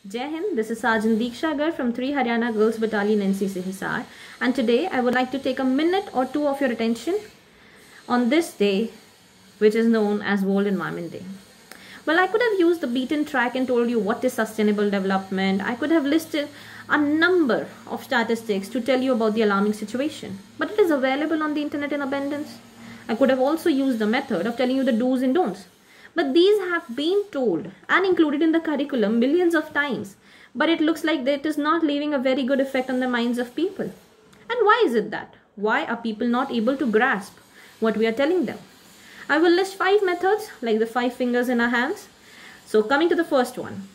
Jai Hind, this is Sergeant Deeksha Gar from 3 Haryana Girls Battalion NCC Hisar, and today I would like to take a minute or two of your attention on this day which is known as World Environment Day. Well, I could have used the beaten track and told you what is sustainable development. I could have listed a number of statistics to tell you about the alarming situation, but it is available on the internet in abundance. I could have also used the method of telling you the do's and don'ts. But these have been told and included in the curriculum millions of times. But it looks like that it is not leaving a very good effect on the minds of people. And why is it that? Why are people not able to grasp what we are telling them? I will list 5 methods, like the 5 fingers in our hands. So coming to the first one.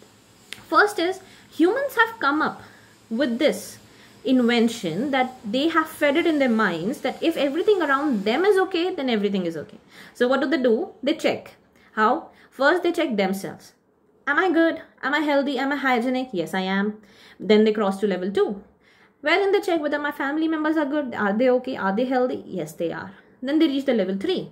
First is, humans have come up with this invention that they have fed it in their minds that if everything around them is okay, then everything is okay. So what do? They check. How? First, they check themselves. Am I good? Am I healthy? Am I hygienic? Yes, I am. Then they cross to level 2. Wherein they check whether my family members are good. Are they okay? Are they healthy? Yes, they are. Then they reach the level 3.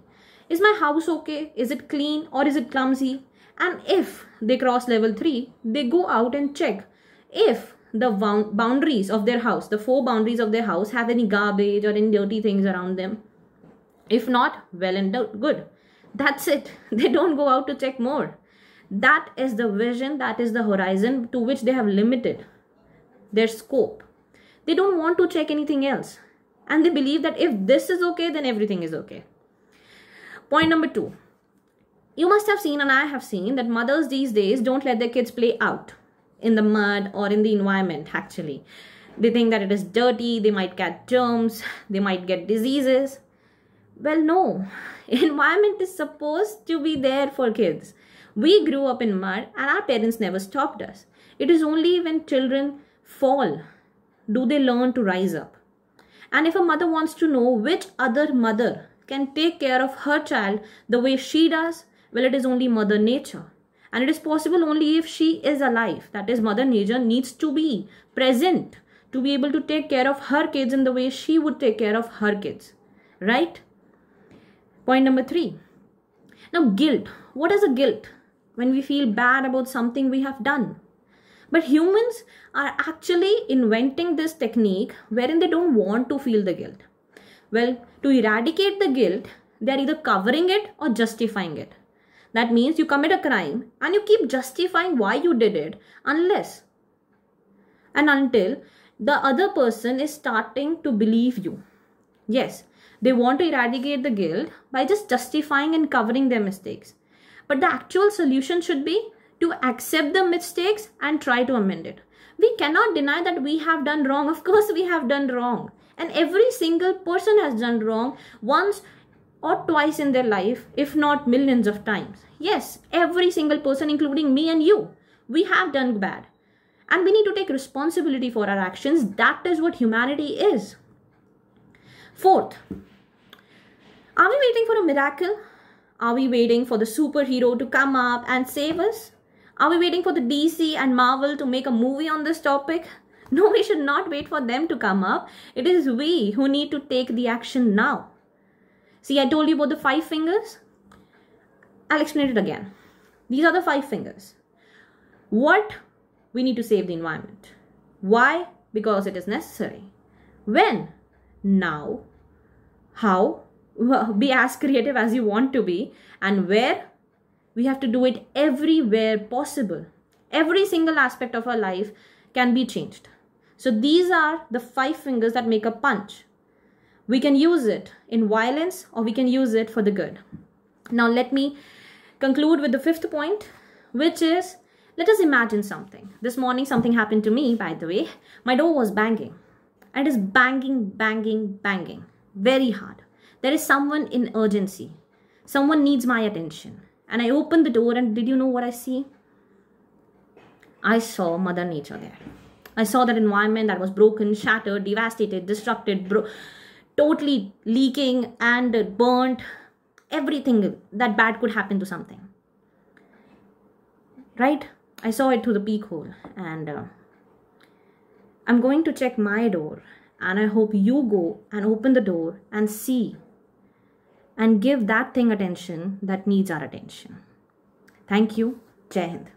Is my house okay? Is it clean or is it clumsy? And if they cross level 3, they go out and check if the boundaries of their house, the 4 boundaries of their house, have any garbage or any dirty things around them. If not, well and good. That's it. They don't go out to check more. That is the vision, that is the horizon to which they have limited their scope. They don't want to check anything else. And they believe that if this is okay, then everything is okay. Point number 2. You must have seen, and I have seen, that mothers these days don't let their kids play out in the mud or in the environment actually. They think that it is dirty, they might catch germs, they might get diseases. Well, no. Environment is supposed to be there for kids. We grew up in mud and our parents never stopped us. It is only when children fall do they learn to rise up. And if a mother wants to know which other mother can take care of her child the way she does, well, it is only Mother Nature. And it is possible only if she is alive. That is, Mother Nature needs to be present to be able to take care of her kids in the way she would take care of her kids. Right? Point number 3. Now, guilt. What is a guilt? When we feel bad about something we have done. But humans are actually inventing this technique wherein they don't want to feel the guilt. Well, to eradicate the guilt, they are either covering it or justifying it. That means you commit a crime and you keep justifying why you did it unless and until the other person is starting to believe you. Yes. They want to eradicate the guilt by just justifying and covering their mistakes. But the actual solution should be to accept the mistakes and try to amend it. We cannot deny that we have done wrong. Of course, we have done wrong. And every single person has done wrong once or twice in their life, if not millions of times. Yes, every single person, including me and you, we have done bad. And we need to take responsibility for our actions. That is what humanity is. 4th, are we waiting for a miracle? Are we waiting for the superhero to come up and save us? Are we waiting for the DC and Marvel to make a movie on this topic? No, we should not wait for them to come up. It is we who need to take the action now. See, I told you about the 5 fingers. I'll explain it again. These are the 5 fingers. What? We need to save the environment. Why? Because it is necessary. When? Now. How? Well, be as creative as you want to be. And where? We have to do it everywhere possible. Every single aspect of our life can be changed. So these are the 5 fingers that make a punch. We can use it in violence or we can use it for the good. Now let me conclude with the 5th point, which is, let us imagine something. This morning something happened to me, by the way. My door was banging. And it is banging, banging, banging. Very hard. There is someone in urgency. Someone needs my attention. And I opened the door and did you know what I see? I saw Mother Nature there. I saw that environment that was broken, shattered, devastated, disrupted, totally leaking and burnt. Everything that bad could happen to something. Right? I saw it through the peephole. And I'm going to check my door. And I hope you go and open the door and see and give that thing attention that needs our attention. Thank you. Jai Hind.